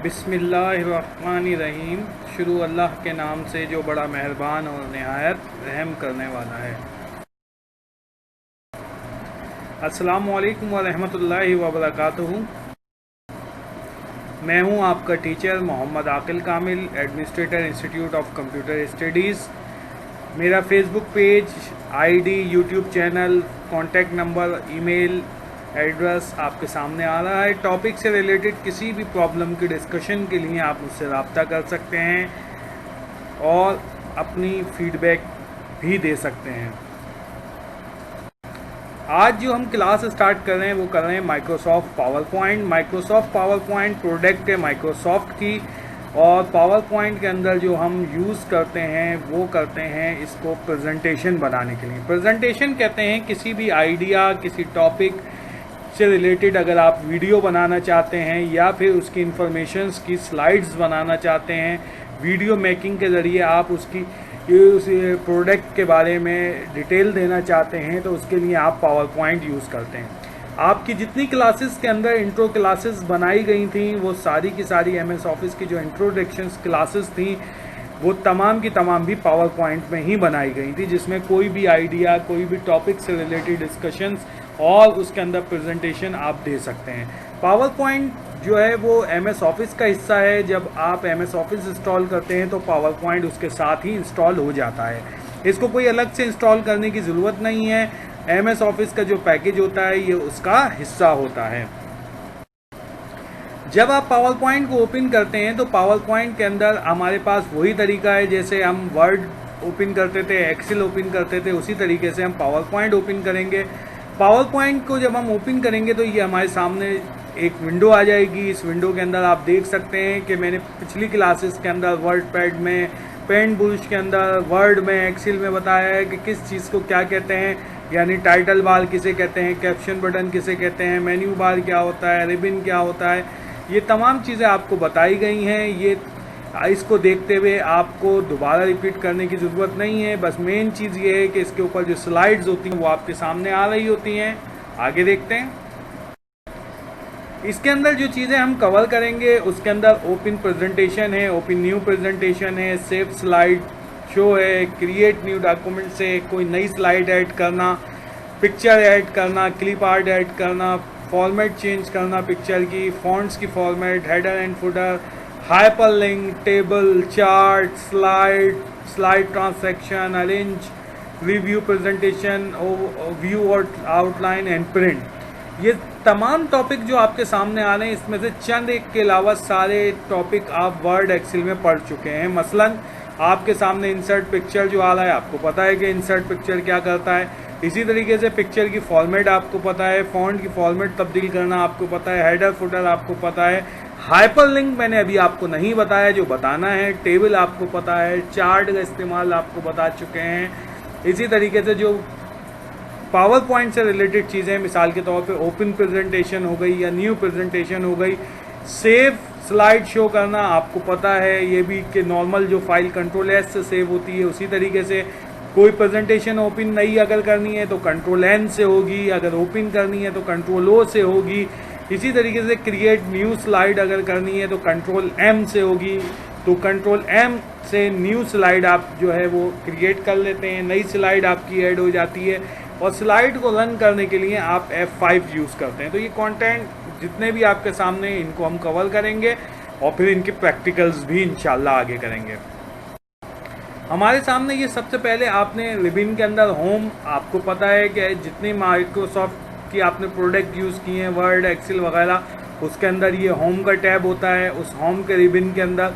बिस्मिल्लाहिर्रहमानिर्रहीम। शुरू अल्लाह के नाम से जो बड़ा मेहरबान और नहायत रहम करने वाला है। अस्सलामु अलैकुम व रहमतुल्लाहि व बरकातुहू। मैं हूं आपका teacher Mohammad Aqil Kamil, administrator institute of computer studies. मेरा Facebook page, ID, YouTube channel, contact number, email address आपके सामने आ रहा है। टॉपिक से रिलेटेड किसी भी प्रॉब्लम की डिस्कशन के लिए आप मुझसे रब्ता कर सकते हैं और अपनी फीडबैक भी दे सकते हैं। आज जो हम क्लास स्टार्ट कर रहे हैं वो कर रहे हैं Microsoft power point. Microsoft power point product है माइक्रोसॉफ्ट की, और पावर पॉइंट के अंदर जो हम यूज़ करते हैं वो करते हैं इसको प्रेजेंटेशन बनाने के लिए। प्रेजेंटेशन कहते हैं किसी भी आइडिया, किसी टॉपिक से रिलेटेड अगर आप वीडियो बनाना चाहते हैं या फिर उसकी इंफॉर्मेशंस की स्लाइड्स बनाना चाहते हैं, वीडियो मेकिंग के ज़रिए आप उसकी उस प्रोडक्ट के बारे में डिटेल देना चाहते हैं, तो उसके लिए आप पावर पॉइंट यूज़ करते हैं। आपकी जितनी क्लासेस के अंदर इंट्रो क्लासेस बनाई गई थी वो सारी की सारी एमएस ऑफिस की जो इंट्रोडक्शन क्लासेस थी वो तमाम की तमाम भी पावर पॉइंट में ही बनाई गई थी, जिसमें कोई भी आइडिया, कोई भी टॉपिक से रिलेटेड डिस्कशंस और उसके अंदर प्रेजेंटेशन आप दे सकते हैं। पावर पॉइंट जो है वो एमएस ऑफिस का हिस्सा है। जब आप एमएस ऑफिस इंस्टॉल करते हैं तो पावर पॉइंट उसके साथ ही इंस्टॉल हो जाता है। इसको कोई अलग से इंस्टॉल करने की ज़रूरत नहीं है। एमएस ऑफिस का जो पैकेज होता है ये उसका हिस्सा होता है। जब आप पावर पॉइंट को ओपन करते हैं तो पावर पॉइंट के अंदर हमारे पास वही तरीका है जैसे हम वर्ड ओपन करते थे, एक्सेल ओपन करते थे, उसी तरीके से हम पावर पॉइंट ओपन करेंगे। पावर पॉइंट को जब हम ओपन करेंगे तो ये हमारे सामने एक विंडो आ जाएगी। इस विंडो के अंदर आप देख सकते हैं कि मैंने पिछली क्लासेस के अंदर वर्ड पैड में, पेंट ब्रश के अंदर, वर्ड में, एक्सेल में बताया है कि किस चीज़ को क्या कहते हैं, यानी टाइटल बार किसे कहते हैं, कैप्शन बटन किसे कहते हैं, मेन्यू बार क्या होता है, रिबन क्या होता है, ये तमाम चीज़ें आपको बताई गई हैं। ये इसको देखते हुए आपको दोबारा रिपीट करने की ज़रूरत नहीं है। बस मेन चीज़ ये है कि इसके ऊपर जो स्लाइड्स होती हैं वो आपके सामने आ रही होती हैं। आगे देखते हैं। इसके अंदर जो चीज़ें हम कवर करेंगे उसके अंदर ओपन प्रेजेंटेशन है, ओपन न्यू प्रेजेंटेशन है, सेव स्लाइड शो है, क्रिएट न्यू डॉक्यूमेंट से कोई नई स्लाइड ऐड करना, पिक्चर ऐड करना, क्लिप आर्ट ऐड करना, फॉर्मेट चेंज करना पिक्चर की, फॉन्ट्स की format, header and footer, hyperlink, table, chart, slide transaction, arrange, review presentation, view और आउटलाइन एंड प्रिंट। ये तमाम टॉपिक जो आपके सामने आ रहे हैं इसमें से चंद एक के अलावा सारे टॉपिक आप वर्ड एक्सेल में पढ़ चुके हैं। मसलन आपके सामने इंसर्ट पिक्चर जो आ रहा है, आपको पता है कि इंसर्ट पिक्चर क्या करता है। इसी तरीके से पिक्चर की फॉर्मेट आपको पता है, फॉन्ट की फॉर्मेट तब्दील करना आपको पता है, हेडर फुटर आपको पता है, हाइपरलिंक मैंने अभी आपको नहीं बताया जो बताना है, टेबल आपको पता है, चार्ट का इस्तेमाल आपको बता चुके हैं। इसी तरीके से जो पावर पॉइंट से रिलेटेड चीज़ें, मिसाल के तौर पे ओपन प्रेजेंटेशन हो गई या न्यू प्रेजेंटेशन हो गई, सेव स्लाइड शो करना आपको पता है, ये भी कि नॉर्मल जो फाइल कंट्रोल एस से सेव होती है उसी तरीके से कोई प्रेजेंटेशन ओपन नई अगर करनी है तो कंट्रोल एन से होगी, अगर ओपन करनी है तो कंट्रोल ओ से होगी। इसी तरीके से क्रिएट न्यू स्लाइड अगर करनी है तो कंट्रोल एम से होगी। तो कंट्रोल एम से न्यू स्लाइड आप जो है वो क्रिएट कर लेते हैं, नई स्लाइड आपकी ऐड हो जाती है। और स्लाइड को रन करने के लिए आप F5 यूज़ करते हैं। तो ये कंटेंट जितने भी आपके सामने इनको हम कवर करेंगे और फिर इनके प्रैक्टिकल्स भी इंशाल्लाह आगे करेंगे। हमारे सामने ये सबसे पहले आपने रिबन के अंदर होम, आपको पता है कि जितने माइक्रोसॉफ्ट की आपने प्रोडक्ट यूज़ किए हैं, वर्ड, एक्सेल वगैरह, उसके अंदर ये होम का टैब होता है। उस होम के रिबन के अंदर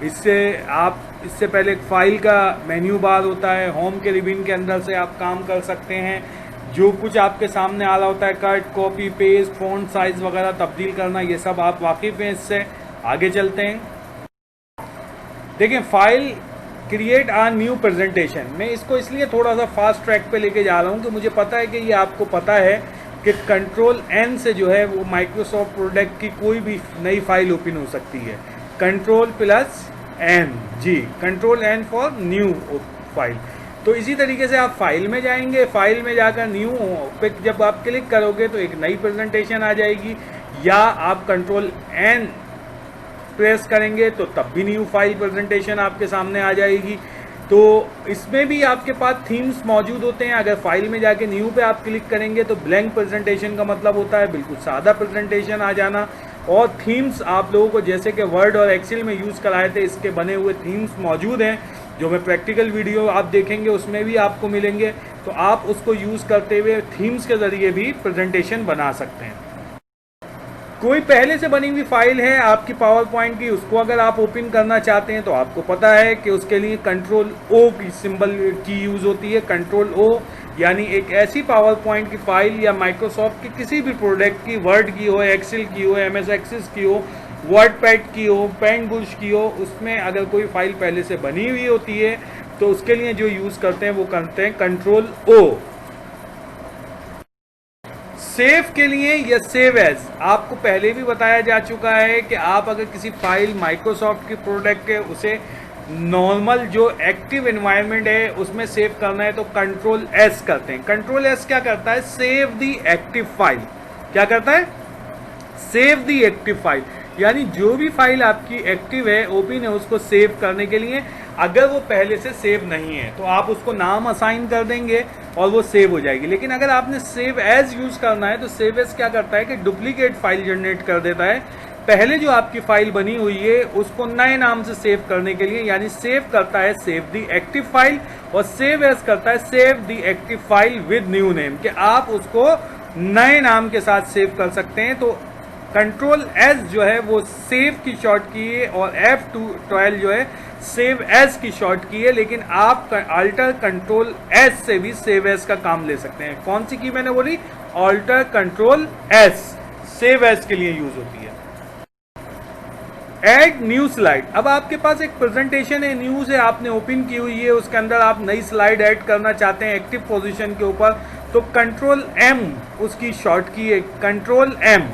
इससे पहले एक फाइल का मेन्यू बार होता है। होम के रिबन के अंदर से आप काम कर सकते हैं। जो कुछ आपके सामने आ रहा होता है, cut, copy, paste, font size वगैरह तब्दील करना, ये सब आप वाकिफ़ हैं इससे। आगे चलते हैं। देखिए, file create a new presentation, मैं इसको इसलिए थोड़ा सा फास्ट ट्रैक पे लेके जा रहा हूँ कि मुझे पता है कि ये आपको पता है कि कंट्रोल एन से जो है वो माइक्रोसॉफ्ट प्रोडक्ट की कोई भी नई फाइल ओपन हो सकती है। कंट्रोल प्लस एन, जी, control N for new file. तो इसी तरीके से आप फाइल में जाएंगे, फाइल में जाकर न्यू पे जब आप क्लिक करोगे तो एक नई प्रेजेंटेशन आ जाएगी, या आप कंट्रोल एन प्रेस करेंगे तो तब भी न्यू फाइल प्रेजेंटेशन आपके सामने आ जाएगी। तो इसमें भी आपके पास थीम्स मौजूद होते हैं। अगर फाइल में जाके न्यू पे आप क्लिक करेंगे तो ब्लैंक प्रेजेंटेशन का मतलब होता है बिल्कुल सादा प्रेजेंटेशन आ जाना। और थीम्स आप लोगों को जैसे कि वर्ड और एक्सेल में यूज़ कराए थे, इसके बने हुए थीम्स मौजूद हैं, जो मैं प्रैक्टिकल वीडियो आप देखेंगे उसमें भी आपको मिलेंगे। तो आप उसको यूज़ करते हुए थीम्स के ज़रिए भी प्रेजेंटेशन बना सकते हैं। कोई पहले से बनी हुई फाइल है आपकी पावर पॉइंट की, उसको अगर आप ओपन करना चाहते हैं तो आपको पता है कि उसके लिए कंट्रोल ओ की सिंबल की यूज़ होती है। कंट्रोल ओ यानी एक ऐसी पावर पॉइंट की फाइल या माइक्रोसॉफ्ट की किसी भी प्रोडक्ट की, वर्ड की हो, एक्सेल की हो, MS एक्सेस की हो, वर्डपैड की हो, पेंटबुश की हो, उसमें अगर कोई फाइल पहले से बनी हुई होती है तो उसके लिए जो यूज़ करते हैं वो करते हैं कंट्रोल ओ। सेव के लिए या सेव एज आपको पहले भी बताया जा चुका है कि आप अगर किसी फाइल माइक्रोसॉफ्ट की प्रोडक्ट है उसे नॉर्मल जो एक्टिव एनवायरनमेंट है उसमें सेव करना है तो कंट्रोल एस करते हैं। कंट्रोल एस क्या करता है? Save the active file. क्या करता है? सेव द एक्टिव फाइल, यानी जो भी फाइल आपकी एक्टिव है, ओपन है, उसको सेव करने के लिए अगर वो पहले से सेव नहीं है तो आप उसको नाम असाइन कर देंगे और वो सेव हो जाएगी। लेकिन अगर आपने सेव एज यूज करना है तो सेव एज क्या करता है कि डुप्लीकेट फाइल जनरेट कर देता है। पहले जो आपकी फाइल बनी हुई है उसको नए नाम से सेव करने के लिए, यानी सेव करता है सेव द एक्टिव फाइल और सेव एज करता है save the active file with new name, कि आप उसको नए नाम के साथ सेव कर सकते हैं। तो कंट्रोल एज जो है वो सेव की शॉर्ट की है और F12 जो है सेव एज की शॉर्ट की है। लेकिन आप अल्टर कंट्रोल एस से भी सेव एज का काम ले सकते हैं। कौन सी की मैंने बोली? Alter control S, save as के लिए यूज होती है। Add new slide. अब आपके पास एक प्रेजेंटेशन है, न्यूज है, आपने ओपन की हुई है, उसके अंदर आप नई स्लाइड ऐड करना चाहते हैं एक्टिव पोजीशन के ऊपर, तो कंट्रोल एम उसकी शॉर्ट की है, control M.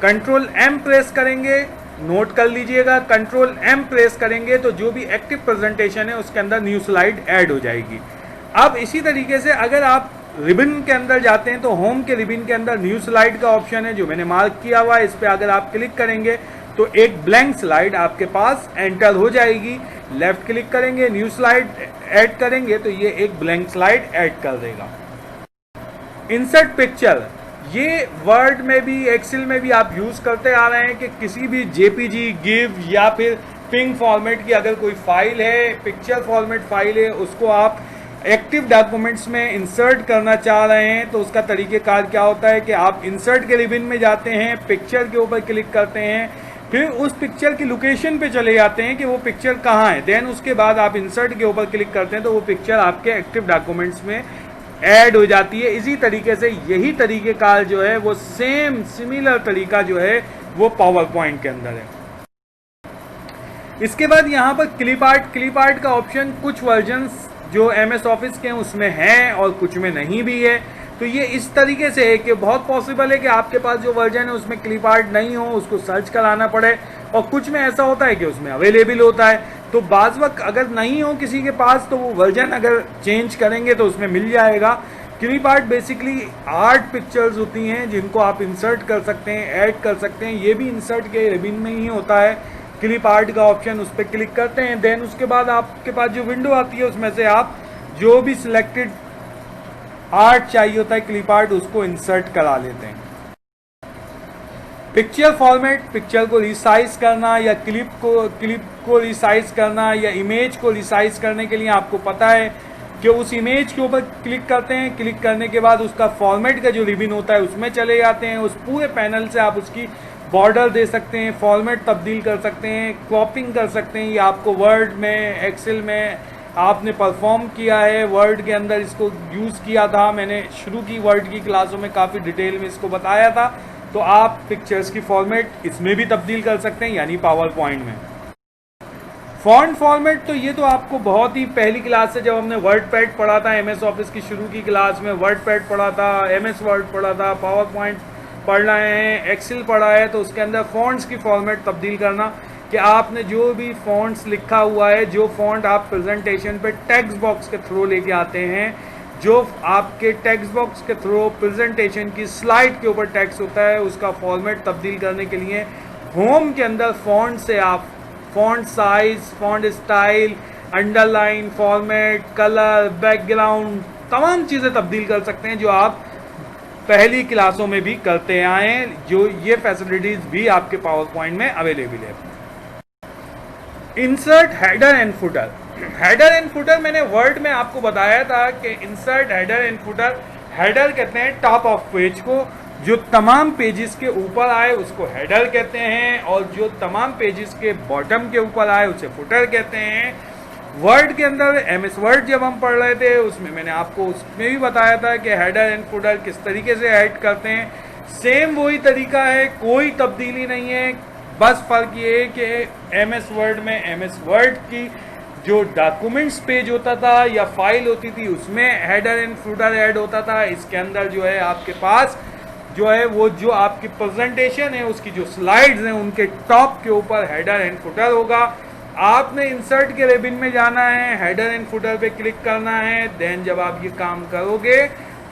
Control M press करेंगे, नोट कर लीजिएगा, कंट्रोल एम प्रेस करेंगे तो जो भी एक्टिव प्रेजेंटेशन है उसके अंदर न्यू स्लाइड ऐड हो जाएगी। अब इसी तरीके से अगर आप रिबन के अंदर जाते हैं तो होम के रिबन के अंदर न्यू स्लाइड का ऑप्शन है जो मैंने मार्क किया हुआ है, इस पर अगर आप क्लिक करेंगे तो एक ब्लैंक स्लाइड आपके पास एंटर हो जाएगी। लेफ्ट क्लिक करेंगे, न्यू स्लाइड ऐड करेंगे तो ये एक ब्लैंक स्लाइड ऐड कर देगा। इंसर्ट पिक्चर, ये वर्ड में भी एक्सेल में भी आप यूज करते आ रहे हैं कि किसी भी जेपीजी, गिव या फिर पिंग फॉर्मेट की अगर कोई फाइल है, पिक्चर फॉर्मेट फाइल है, उसको आप एक्टिव डॉक्यूमेंट्स में इंसर्ट करना चाह रहे हैं तो उसका तरीकेकार क्या होता है कि आप इंसर्ट के रिबन में जाते हैं, पिक्चर के ऊपर क्लिक करते हैं, फिर उस पिक्चर की लोकेशन पे चले जाते हैं कि वो पिक्चर कहाँ है, देन उसके बाद आप इंसर्ट के ऊपर क्लिक करते हैं तो वो पिक्चर आपके एक्टिव डॉक्यूमेंट्स में ऐड हो जाती है। इसी तरीके से यही तरीकेकार जो है वो सेम सिमिलर तरीका जो है वो पावर पॉइंट के अंदर है। इसके बाद यहाँ पर क्लिप आर्ट का ऑप्शन कुछ वर्जन्स जो MS ऑफिस के हैं उसमें है और कुछ में नहीं भी है। तो ये इस तरीके से है कि बहुत पॉसिबल है कि आपके पास जो वर्जन है उसमें क्लिप आर्ट नहीं हो, उसको सर्च कराना पड़े, और कुछ में ऐसा होता है कि उसमें अवेलेबल होता है। तो बाज़ वक्त अगर नहीं हो किसी के पास तो वो वर्जन अगर चेंज करेंगे तो उसमें मिल जाएगा। Clip art basically art pictures होती हैं जिनको आप इंसर्ट कर सकते हैं, ऐड कर सकते हैं। ये भी इंसर्ट के रिबन में ही होता है। क्लिप आर्ट का ऑप्शन, उस पर क्लिक करते हैं, देन उसके बाद आपके पास जो विंडो आती है उसमें से आप जो भी सिलेक्टेड आर्ट चाहिए होता है क्लिप आर्ट, उसको इंसर्ट करा लेते हैं। पिक्चर फॉर्मेट, पिक्चर को रिसाइज करना या क्लिप को रिसाइज करना या इमेज को रिसाइज करने के लिए आपको पता है कि उस इमेज के ऊपर क्लिक करते हैं, क्लिक करने के बाद उसका फॉर्मेट का जो रिबन होता है उसमें चले जाते हैं। उस पूरे पैनल से आप उसकी बॉर्डर दे सकते हैं, फॉर्मेट तब्दील कर सकते हैं, क्रॉपिंग कर सकते हैं। ये आपको वर्ड में, एक्सेल में आपने परफॉर्म किया है, वर्ड के अंदर इसको यूज़ किया था, मैंने शुरू की वर्ड की क्लासों में काफ़ी डिटेल में इसको बताया था। तो आप पिक्चर्स की फॉर्मेट इसमें भी तब्दील कर सकते हैं, यानी पावर पॉइंट में। फॉन्ट फॉर्मेट तो ये तो आपको बहुत ही पहली क्लास से, जब हमने वर्डपैड पढ़ा था, MS ऑफिस की शुरू की क्लास में वर्डपैड पढ़ा था, MS वर्ड पढ़ा था, पावर पॉइंट पढ़ रहे हैं, एक्सेल पढ़ा है, तो उसके अंदर फॉन्ट्स की फॉर्मेट तब्दील करना कि आपने जो भी फॉन्ट्स लिखा हुआ है, जो फॉन्ट आप प्रेजेंटेशन पे टेक्स्ट बॉक्स के थ्रू लेके आते हैं, जो आपके टेक्स्ट बॉक्स के थ्रू प्रेजेंटेशन की स्लाइड के ऊपर टेक्स्ट होता है, उसका फॉर्मेट तब्दील करने के लिए होम के अंदर फॉन्ट से आप font size, font style, underline, format, colour, background, तमाम चीज़ें तब्दील कर सकते हैं जो आप पहली क्लासों में भी करते आए हैं। जो ये फैसिलिटीज भी आपके पावर पॉइंट में अवेलेबल है। Insert header and footer. Header and footer मैंने वर्ड में आपको बताया था कि insert header and footer, header कहते हैं टॉप ऑफ पेज को, जो तमाम पेजेस के ऊपर आए उसको हेडर कहते हैं, और जो तमाम पेजेस के बॉटम के ऊपर आए उसे फुटर कहते हैं। वर्ड के अंदर एमएस वर्ड जब हम पढ़ रहे थे उसमें मैंने आपको उसमें भी बताया था कि हेडर एंड फुटर किस तरीके से ऐड करते हैं। सेम वही तरीका है, कोई तब्दीली नहीं है, बस फर्क ये है कि एमएस वर्ड में एमएस वर्ड की जो डॉक्यूमेंट्स पेज होता था या फाइल होती थी उसमें हेडर एंड फुटर ऐड होता था। इसके अंदर जो है आपके पास जो है वो जो आपकी प्रेजेंटेशन है उसकी जो स्लाइड्स हैं उनके टॉप के ऊपर हेडर एंड फुटर होगा। आपने इंसर्ट के रिबन में जाना है, हेडर एंड फुटर पे क्लिक करना है, देन जब आप ये काम करोगे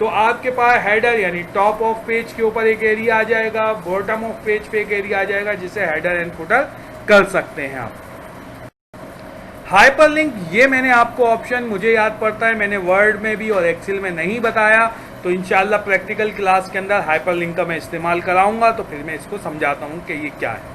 तो आपके पास हेडर यानी टॉप ऑफ पेज के ऊपर एक एरिया आ जाएगा, बॉटम ऑफ पेज पे एक एरिया आ जाएगा जिसे हेडर एंड फुटर कर सकते हैं आप। हाइपरलिंक, ये मैंने आपको ऑप्शन मुझे याद पड़ता है मैंने वर्ड में भी और एक्सेल में नहीं बताया, तो इंशाल्लाह प्रैक्टिकल क्लास के अंदर हाइपरलिंक का मैं इस्तेमाल कराऊंगा तो फिर मैं इसको समझाता हूं कि ये क्या है।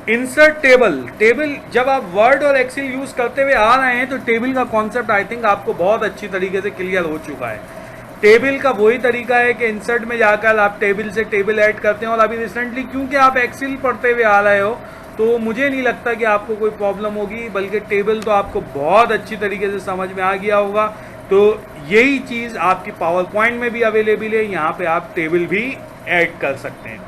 Insert table. टेबल जब आप वर्ड और एक्सेल यूज करते हुए आ रहे हैं तो टेबल का कॉन्सेप्ट आई थिंक आपको बहुत अच्छी तरीके से क्लियर हो चुका है। टेबल का वही तरीका है कि इंसर्ट में जाकर आप टेबल से टेबल ऐड करते हैं, और अभी रिसेंटली क्योंकि आप एक्सेल पढ़ते हुए आ रहे हो तो मुझे नहीं लगता कि आपको कोई प्रॉब्लम होगी, बल्कि टेबल तो आपको बहुत अच्छी तरीके से समझ में आ गया होगा। तो यही चीज़ आपकी पावर पॉइंट में भी अवेलेबल है, यहाँ पे आप टेबल भी ऐड कर सकते हैं।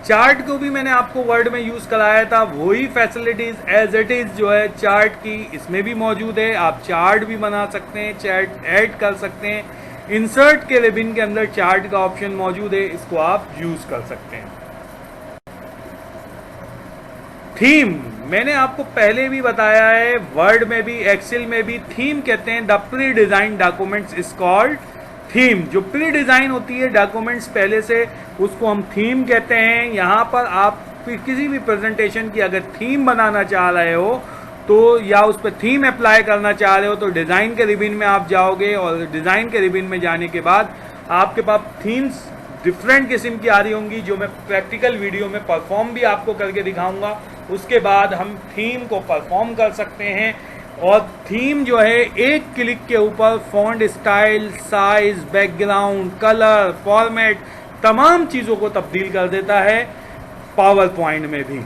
चार्ट को भी मैंने आपको वर्ड में यूज कराया था, वही फैसिलिटीज एज इट इज जो है चार्ट की इसमें भी मौजूद है। आप चार्ट भी बना सकते हैं, चार्ट ऐड कर सकते हैं। इंसर्ट के रिबन के अंदर चार्ट का ऑप्शन मौजूद है, इसको आप यूज कर सकते हैं। थीम मैंने आपको पहले भी बताया है, वर्ड में भी एक्सेल में भी थीम कहते हैं the pre design documents is called theme. जो प्री डिजाइन होती है डॉक्यूमेंट्स पहले से, उसको हम थीम कहते हैं। यहाँ पर आप किसी भी प्रेजेंटेशन की अगर थीम बनाना चाह रहे हो तो या उस पर थीम अप्लाई करना चाह रहे हो तो डिजाइन के रिबन में आप जाओगे, और डिजाइन के रिबन में जाने के बाद आपके पास थीम्स डिफरेंट किस्म की आ रही होंगी जो मैं प्रैक्टिकल वीडियो में परफॉर्म भी आपको करके दिखाऊंगा। उसके बाद हम थीम को परफॉर्म कर सकते हैं, और थीम जो है एक क्लिक के ऊपर font style, size, background, colour, format, तमाम चीजों को तब्दील कर देता है पावर पॉइंट में भी।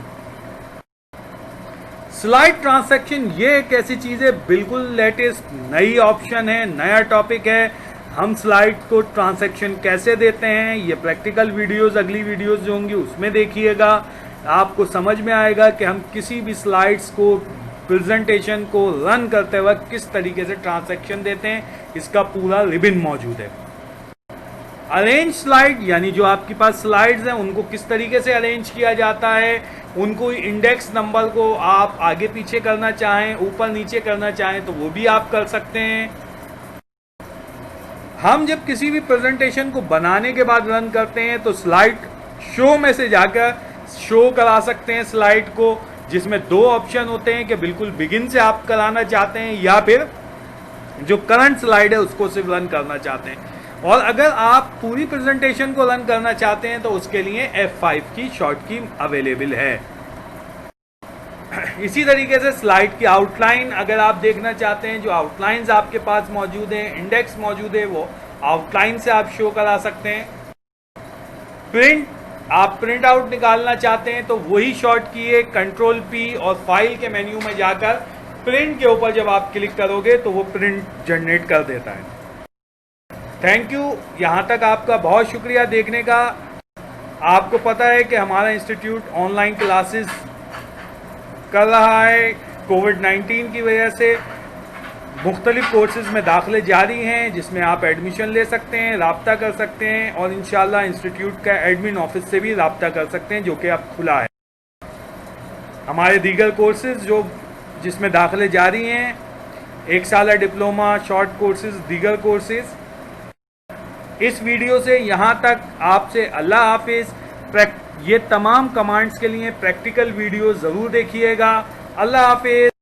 स्लाइड ट्रांजैक्शन ये एक ऐसी चीज है, बिल्कुल लेटेस्ट नई ऑप्शन है, नया टॉपिक है। हम स्लाइड को ट्रांजैक्शन कैसे देते हैं ये प्रैक्टिकल वीडियोस, अगली वीडियोस जो होंगी उसमें देखिएगा, आपको समझ में आएगा कि हम किसी भी स्लाइड्स को, प्रेजेंटेशन को रन करते वक्त किस तरीके से ट्रांजैक्शन देते हैं, इसका पूरा रिबन मौजूद है। अरेंज स्लाइड यानी जो आपके पास स्लाइड्स हैं उनको किस तरीके से अरेंज किया जाता है, उनको इंडेक्स नंबर को आप आगे पीछे करना चाहें, ऊपर नीचे करना चाहें तो वो भी आप कर सकते हैं। हम जब किसी भी प्रेजेंटेशन को बनाने के बाद रन करते हैं तो स्लाइड शो में से जाकर शो करा सकते हैं स्लाइड को, जिसमें दो ऑप्शन होते हैं कि बिल्कुल बिगिन से आप कराना चाहते हैं या फिर जो करंट स्लाइड है उसको सिर्फ रन करना चाहते हैं। और अगर आप पूरी प्रेजेंटेशन को रन करना चाहते हैं तो उसके लिए F5 की शॉर्ट की अवेलेबल है। इसी तरीके से स्लाइड की आउटलाइन अगर आप देखना चाहते हैं, जो आउटलाइंस आपके पास मौजूद है, इंडेक्स मौजूद है, वो आउटलाइन से आप शो करा सकते हैं। प्रिंट, आप प्रिंट आउट निकालना चाहते हैं तो वही शॉर्ट की है, कंट्रोल P और फाइल के मेन्यू में जाकर प्रिंट के ऊपर जब आप क्लिक करोगे तो वो प्रिंट जनरेट कर देता है। थैंक यू, यहाँ तक आपका बहुत शुक्रिया देखने का। आपको पता है कि हमारा इंस्टीट्यूट ऑनलाइन क्लासेस कर रहा है, कोविड-19 की वजह से मुख्तलिफ कोर्सेज में दाखिले जारी हैं जिसमें आप एडमिशन ले सकते हैं, राब्ता कर सकते हैं, और इंशाल्लाह इंस्टीट्यूट का एडमिन ऑफिस से भी राब्ता कर सकते हैं जो कि अब खुला है। हमारे दीगर कोर्सेज जो जिसमें दाखिले जारी हैं, 1 साल डिप्लोमा, शॉर्ट कोर्सेज, दीगर कोर्सेज, इस वीडियो से यहाँ तक आपसे अल्लाह हाफिज़। ये तमाम कमांड्स के लिए प्रैक्टिकल वीडियो ज़रूर देखिएगा। अल्लाह हाफिज़।